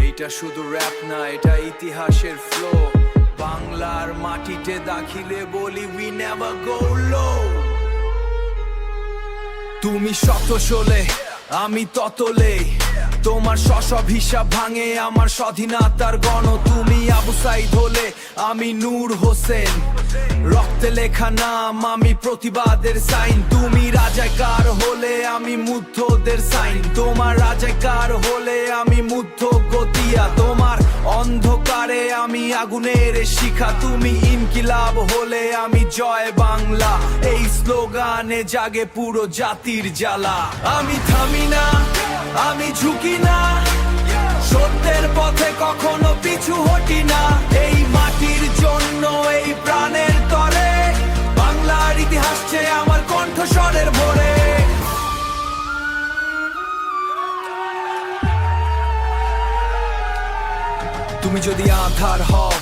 এইটা শুধু র‍্যাপ না, এটা ইতিহাসের ফ্লো। বাংলার মাটিতে দাখিলে বলি উই নেভার গো লো। তুমি শত শোলে আমি ততলে, তোমার সব হিসাব ভাঙে আমার স্বাধীনতার গণ। তুমি আবু সাইদ হলে আমি নূর হোসেন, রক্তে লেখা নাম আমি প্রতিবাদের সাইন। তুমি রাজাকার হলে আমি মুগ্ধদের সাইন, তোমার রাজাকার হলে আমি মুগ্ধ গতিয়া। তোমার অন্ধকারে আমি আগুনের শিখা, তুমি ইনকিলাব হলে আমি জয় বাংলা। এই স্লোগানে জাগে পুরো জাতির জ্বালা। আমি থামি না, আমি ঝুঁকি না, সত্যের পথে কখনো পিছু হটি না। এই মাটির জন্য, এই প্রাণের তরে, বাংলার ইতিহাস চেয়ে আমার কণ্ঠস্বরের ভরে। তুমি যদি আধার হও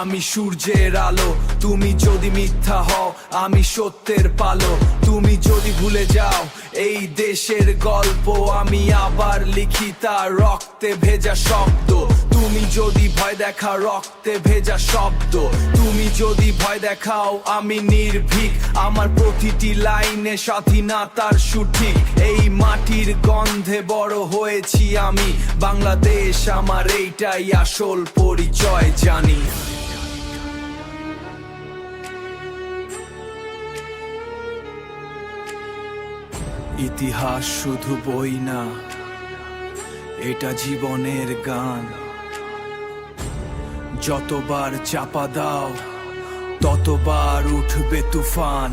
আমি সূর্যের আলো, তুমি যদি মিথ্যা হও আমি সত্যের পালো। তুমি যদি ভুলে যাও এই দেশের গল্প, আমি আবার লিখি তার রক্তে ভেজা শব্দ। তুমি যদি ভয় দেখাও রক্তে ভেজা শব্দ, তুমি যদি ভয় দেখাও আমি নির্ভীক। আমার প্রতিটি লাইনে স্বাধীনতার সঠিক, এই মাটির গন্ধে বড় হয়েছি আমি। বাংলাদেশ আমার এইটাই আসল পরিচয় জানি। ইতিহাস শুধু বই না, এটা জীবনের গান। যতবার চাপা দাও ততবার উঠবে তুফান।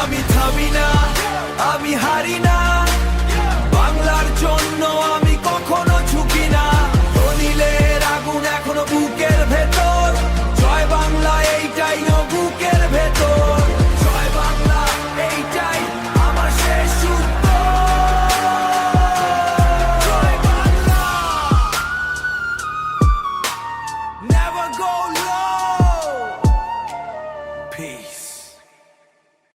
আমি থামি না, আমি হারি না,